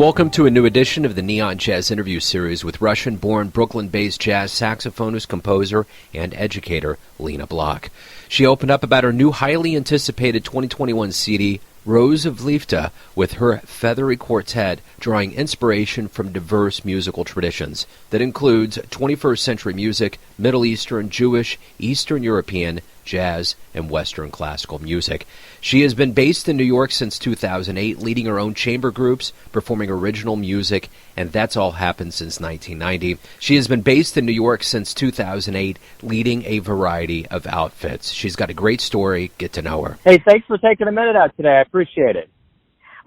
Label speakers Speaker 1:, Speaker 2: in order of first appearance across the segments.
Speaker 1: Welcome to a new edition of the Neon Jazz interview series with Russian-born, Brooklyn-based jazz saxophonist, composer, and educator Lena Bloch. She opened up about her new, highly anticipated 2021 CD, Rose of Lifta, with her Feathery Quartet, drawing inspiration from diverse musical traditions that includes 21st century music, Middle Eastern, Jewish, Eastern European, jazz, and Western classical music. She has been based in New York since 2008, leading her own chamber groups, performing original music, and that's all happened since 1990. She has been based in New York since 2008, leading a variety of outfits. She's got a great story. Get to know her.
Speaker 2: Hey, thanks for taking a minute out today. I appreciate it.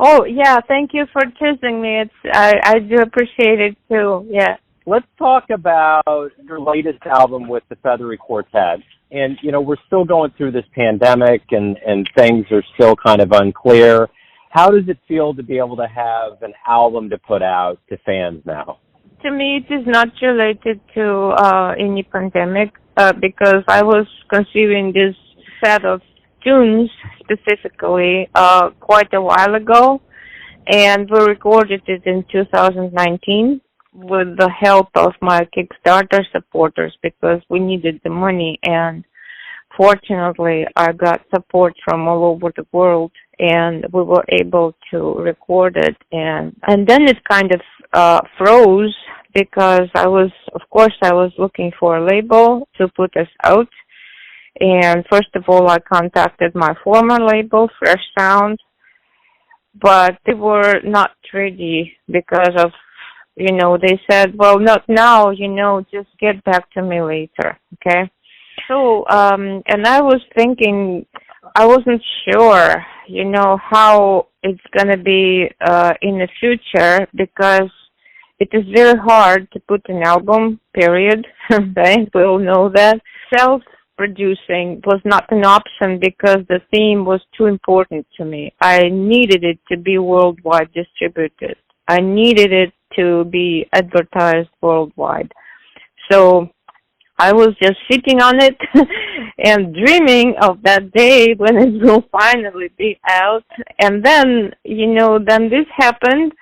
Speaker 3: Oh, yeah, thank you for choosing me. I do appreciate it, too, yeah.
Speaker 2: Let's talk about your latest album with the Feathery Quartet. And, you know, we're still going through this pandemic and things are still kind of unclear. How does it feel to be able to have an album to put out to fans now?
Speaker 3: To me, it is not related to any pandemic because I was conceiving this set of tunes specifically quite a while ago, and we recorded it in 2019 with the help of my Kickstarter supporters because we needed the money, and fortunately I got support from all over the world and we were able to record it, and then it kind of froze because I was looking for a label to put us out. And first of all, I contacted my former label, Fresh Sound, but they were not ready because of, you know, they said, well, not now, you know, just get back to me later, okay? So, and I was thinking, I wasn't sure, you know, how it's going to be in the future because it is very hard to put an album, period, right? We all know that. Self-producing was not an option because the theme was too important to me. I needed it to be worldwide distributed. I needed it to be advertised worldwide. So I was just sitting on it and dreaming of that day when it will finally be out. And then, you know, then this happened.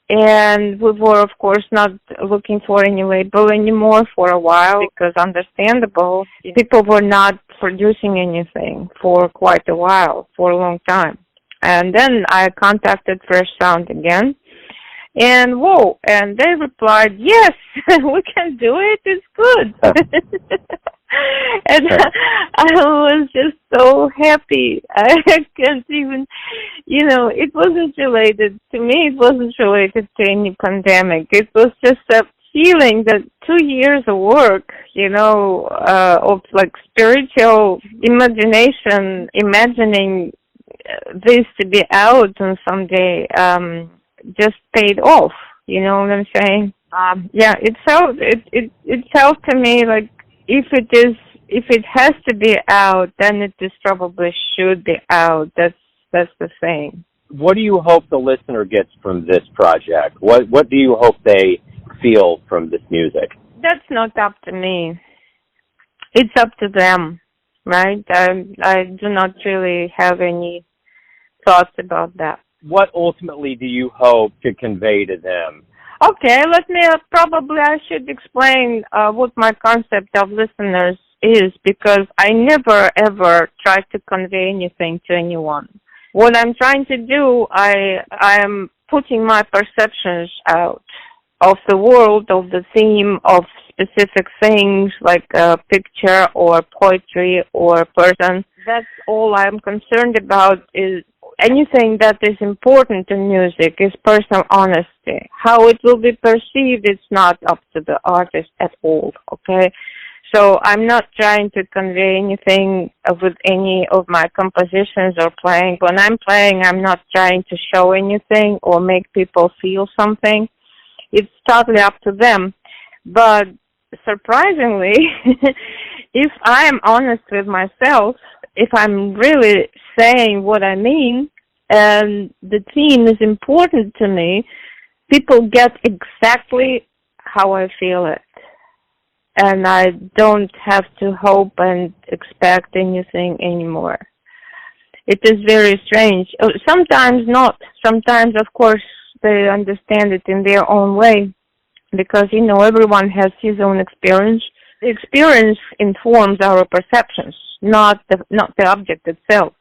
Speaker 3: And we were, of course, not looking for any label anymore for a while because, understandable, people were not producing anything for quite a while, for a long time. And then I contacted Fresh Sound again. And whoa, and they replied, yes, we can do it, it's good. And I was just so happy. I can't even, you know, it wasn't related, to me it wasn't related to any pandemic. It was just a feeling that 2 years of work, you know, of like spiritual imagination, imagining this to be out on someday, just paid off. You know what I'm saying? Yeah, it felt to me like if it has to be out, then it just probably should be out. That's the thing.
Speaker 2: What do you hope the listener gets from this project? What do you hope they feel from this music?
Speaker 3: That's not up to me. It's up to them, right? I do not really have any thoughts about that.
Speaker 2: What ultimately do you hope to convey to them?
Speaker 3: Okay, probably I should explain what my concept of listeners is because I never ever try to convey anything to anyone. What I'm trying to do, I am putting my perceptions out of the world, of the theme, of specific things like a picture or poetry or person. That's all I'm concerned about is anything that is important in music is personal honesty. How it will be perceived, it's not up to the artist at all, okay? So I'm not trying to convey anything with any of my compositions or playing. When I'm playing, I'm not trying to show anything or make people feel something. It's totally up to them. But surprisingly, if I am honest with myself, if I'm really saying what I mean, and the theme is important to me, people get exactly how I feel it. And I don't have to hope and expect anything anymore. It is very strange. Sometimes not. Sometimes, of course, they understand it in their own way, because, everyone has his own experience. The experience informs our perceptions, not the object itself.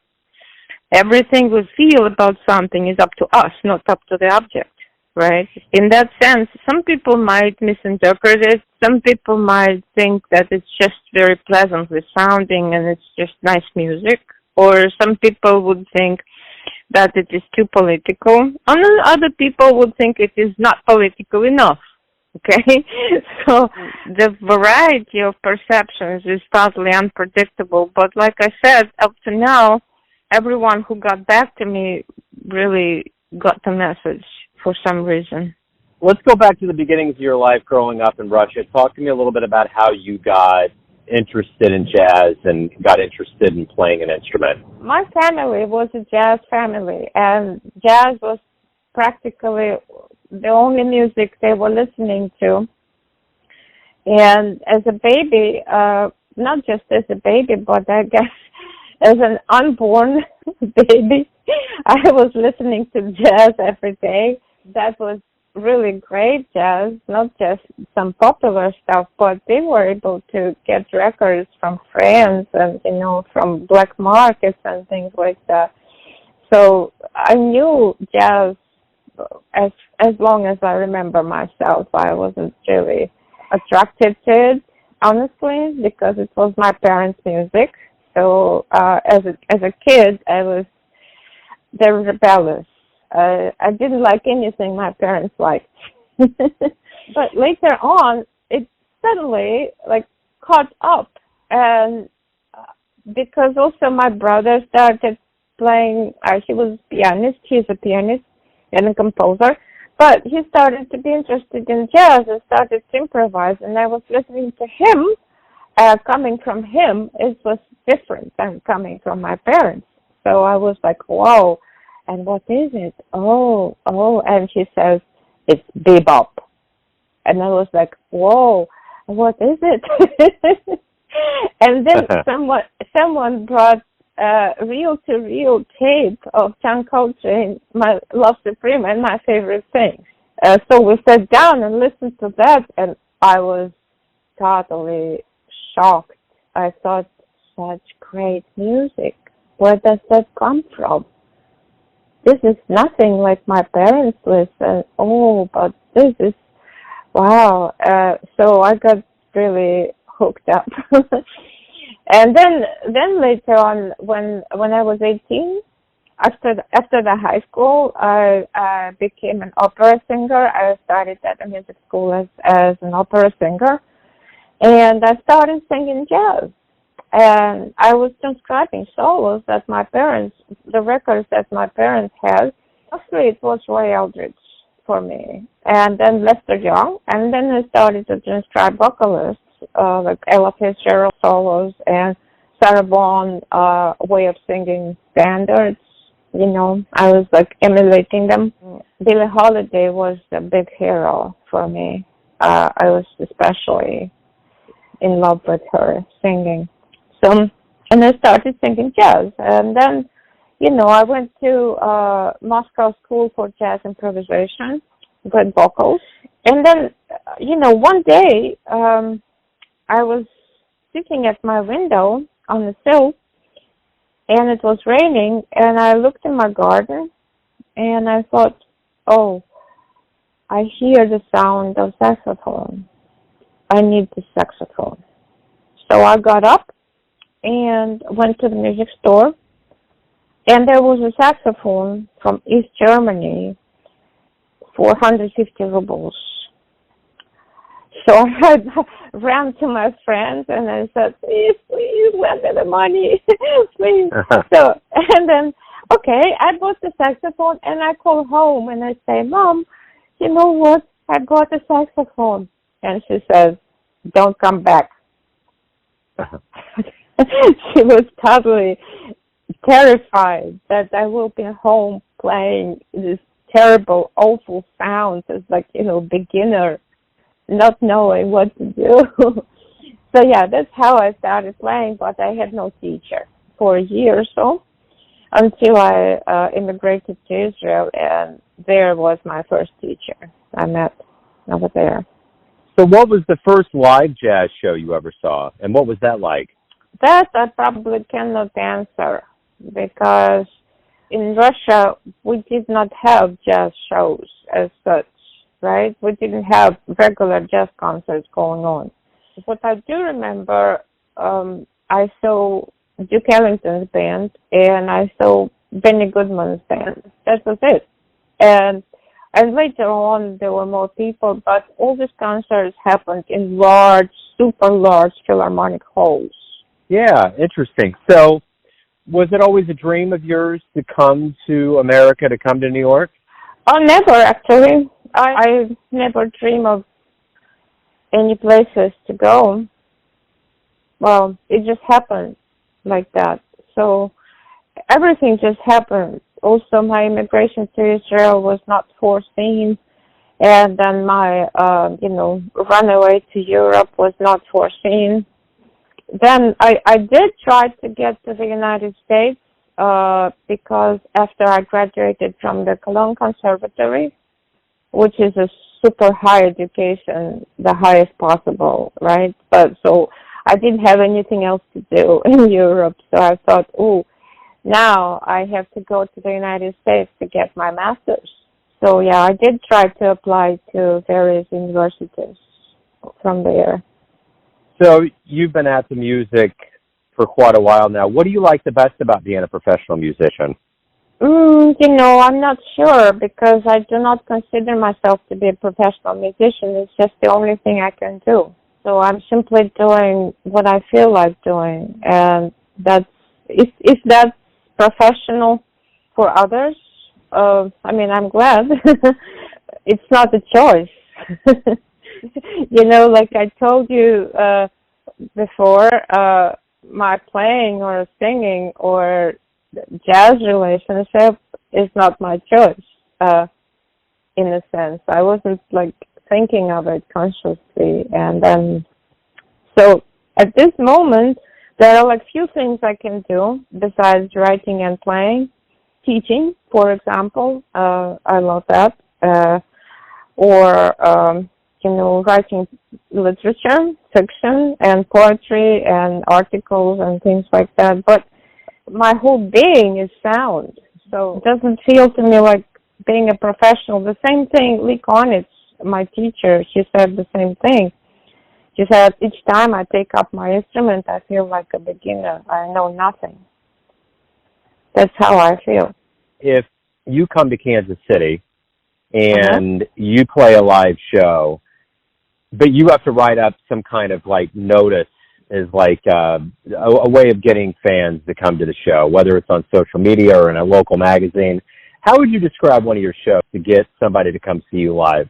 Speaker 3: Everything we feel about something is up to us, not up to the object, right? In that sense, some people might misinterpret it. Some people might think that it's just very pleasantly sounding and it's just nice music. Or some people would think that it is too political. And other people would think it is not political enough. Okay? So the variety of perceptions is totally unpredictable. But like I said, up to now, everyone who got back to me really got the message for some reason.
Speaker 2: Let's go back to the beginnings of your life growing up in Russia. Talk to me a little bit about how you got interested in jazz and got interested in playing an instrument.
Speaker 3: My family was a jazz family, and jazz was practically the only music they were listening to. And as a baby, not just as a baby, but I guess as an unborn baby, I was listening to jazz every day. That was really great jazz, not just some popular stuff, but they were able to get records from France and, from black markets and things like that. So I knew jazz as long as I remember myself. I wasn't really attracted to it, honestly, because it was my parents' music. So as a kid, I was very rebellious. I didn't like anything my parents liked. But later on, it suddenly caught up, and because also my brother started playing. He was a pianist. He's a pianist and a composer. But he started to be interested in jazz and started to improvise, and I was listening to him. Coming from him, it was different than coming from my parents. So I was like, whoa, and what is it? Oh, and he says, it's bebop. And I was like, whoa, what is it? And then someone brought reel-to-reel tape of John Coltrane, My Love Supreme, and My Favorite Things. So we sat down and listened to that, and I was totally shocked. I thought, such great music. Where does that come from? This is nothing like my parents listen. Oh, but this is, wow. So I got really hooked up. And then later on, when I was 18, after the high school, I became an opera singer. I started at a music school as an opera singer. And I started singing jazz. And I was transcribing solos that the records that my parents had. Mostly it was Roy Eldridge for me. And then Lester Young. And then I started to transcribe vocalists, like Ella Fitzgerald solos and Sarah Vaughan way of singing standards. I was emulating them. Billie Holiday was a big hero for me. I was especially in love with her singing. So, and I started singing jazz. And then, I went to Moscow School for Jazz Improvisation with vocals. And then, one day, I was sitting at my window on the sill, and it was raining, and I looked in my garden, and I thought, oh, I hear the sound of saxophone. I need the saxophone. So I got up and went to the music store, and there was a saxophone from East Germany for 150 rubles. So I ran to my friends and I said, please lend me the money, please. So, and then, okay, I bought the saxophone and I call home and I say, Mom, you know what? I bought a saxophone. And she says, don't come back. She was totally terrified that I will be home playing this terrible, awful sounds as beginner, not knowing what to do. So yeah, that's how I started playing, but I had no teacher for a year or so. until I immigrated to Israel, and there was my first teacher I met over there.
Speaker 2: So what was the first live jazz show you ever saw, and what was that like?
Speaker 3: That I probably cannot answer, because in Russia we did not have jazz shows as such, right? We didn't have regular jazz concerts going on. What I do remember, I saw Duke Ellington's band, and I saw Benny Goodman's band. That was it. And later on, there were more people, but all these concerts happened in large, super large philharmonic halls.
Speaker 2: Yeah, interesting. So was it always a dream of yours to come to America, to come to New York?
Speaker 3: Oh, never, actually. I never dream of any places to go. Well, it just happened like that. So everything just happened. Also, my immigration to Israel was not foreseen, and then my, runaway to Europe was not foreseen. Then I did try to get to the United States because after I graduated from the Cologne Conservatory, which is a super high education, the highest possible, right? But so I didn't have anything else to do in Europe, so I thought, now I have to go to the United States to get my master's. So yeah, I did try to apply to various universities from there.
Speaker 2: So you've been at the music for quite a while now. What do you like the best about being a professional musician?
Speaker 3: I'm not sure, because I do not consider myself to be a professional musician. It's just the only thing I can do. So I'm simply doing what I feel like doing, and that's if that's professional for others, I'm glad. It's not a choice. Like I told you before, my playing or singing or jazz relationship is not my choice, in a sense. I wasn't thinking of it consciously. And then, so at this moment, there are few things I can do besides writing and playing. Teaching, for example, I love that. Writing literature, fiction, and poetry, and articles, and things like that. But my whole being is sound, so it doesn't feel to me like being a professional. The same thing, Lee Konitz, my teacher, she said the same thing. She said, each time I take up my instrument, I feel like a beginner. I know nothing. That's how I feel.
Speaker 2: If you come to Kansas City and you play a live show, but you have to write up some kind of notice as a way of getting fans to come to the show, whether it's on social media or in a local magazine, how would you describe one of your shows to get somebody to come see you live?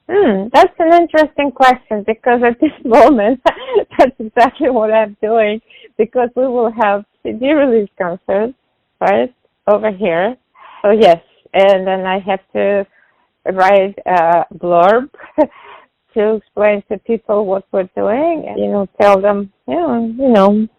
Speaker 3: That's an interesting question, because at this moment, that's exactly what I'm doing, because we will have CD release concerts, right, over here. So yes, and then I have to write a blurb to explain to people what we're doing and, tell them,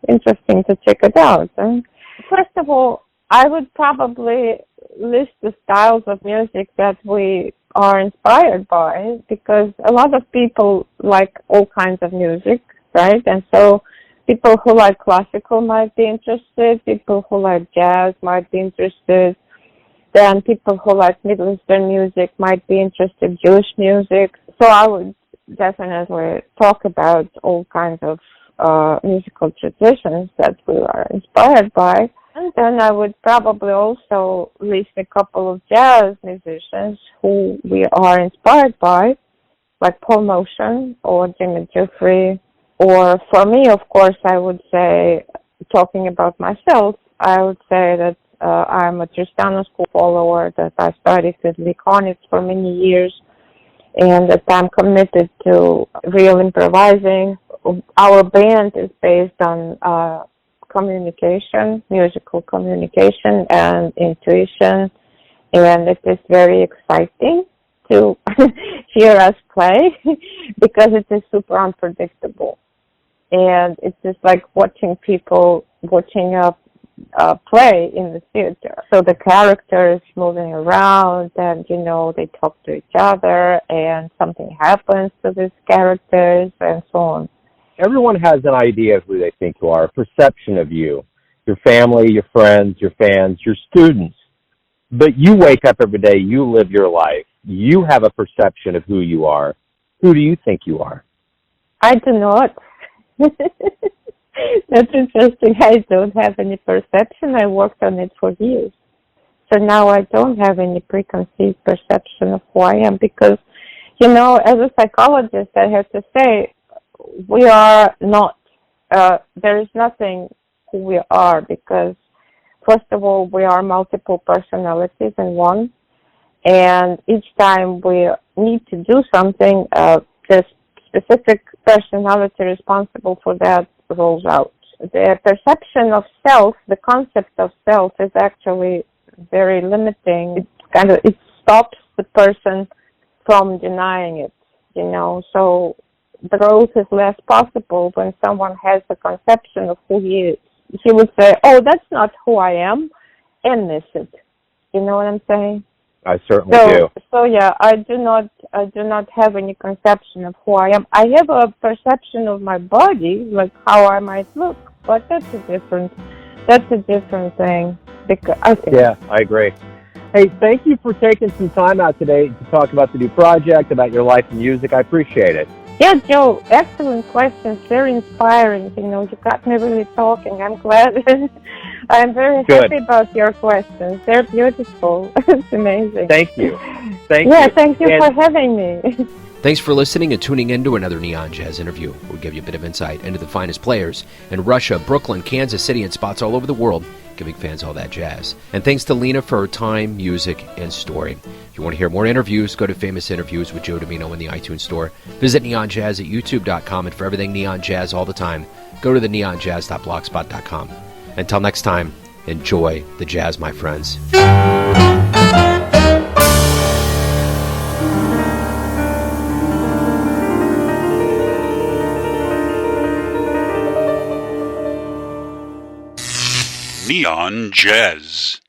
Speaker 3: interesting to check it out. And first of all, I would probably list the styles of music that we are inspired by, because a lot of people like all kinds of music, right? And so people who like classical might be interested, people who like jazz might be interested, then people who like Middle Eastern music might be interested, Jewish music. So I would definitely talk about all kinds of musical traditions that we are inspired by. And then I would probably also list a couple of jazz musicians who we are inspired by, like Paul Motian or Jimmy Jeffrey. Or for me, of course, I would say, talking about myself, I would say that I'm a Tristano school follower, that I studied with Lee Konitz for many years, and that I'm committed to real improvising. Our band is based on communication, musical communication and intuition, and it is very exciting to hear us play because it is super unpredictable. And it's just like watching play in the theater. So the characters moving around and, they talk to each other and something happens to these characters and so on.
Speaker 2: Everyone has an idea of who they think you are, a perception of you, your family, your friends, your fans, your students. But you wake up every day, you live your life. You have a perception of who you are. Who do you think you are?
Speaker 3: I do not. That's interesting. I don't have any perception. I worked on it for years. So now I don't have any preconceived perception of who I am because, as a psychologist, I have to say, we are not, there is nothing who we are because, first of all, we are multiple personalities in one. And each time we need to do something, the specific personality responsible for that rolls out. The perception of self, the concept of self is actually very limiting. It stops the person from denying it, so the growth is less possible when someone has a conception of who he is. He would say, oh, that's not who I am, and miss it. You know what I'm saying?
Speaker 2: I certainly do.
Speaker 3: So yeah, I do not have any conception of who I am. I have a perception of my body, like how I might look, but that's a different thing. Because
Speaker 2: Yeah, I agree. Hey, thank you for taking some time out today to talk about the new project, about your life and music. I appreciate it.
Speaker 3: Yeah, Joe, excellent questions, very inspiring. You got me really talking. I'm glad. I'm very happy about your questions. They're beautiful. It's amazing.
Speaker 2: Thank you. Thank
Speaker 3: you for having me.
Speaker 1: Thanks for listening and tuning in to another Neon Jazz interview. We'll give you a bit of insight into the finest players in Russia, Brooklyn, Kansas City, and spots all over the world, giving fans all that jazz. And thanks to Lena for her time, music, and story. If you want to hear more interviews, go to Famous Interviews with Joe Domino in the iTunes Store. Visit neonjazz at youtube.com, and for everything Neon Jazz all the time, go to the neonjazz.blogspot.com. Until next time, enjoy the jazz, my friends.
Speaker 4: Neon Jazz.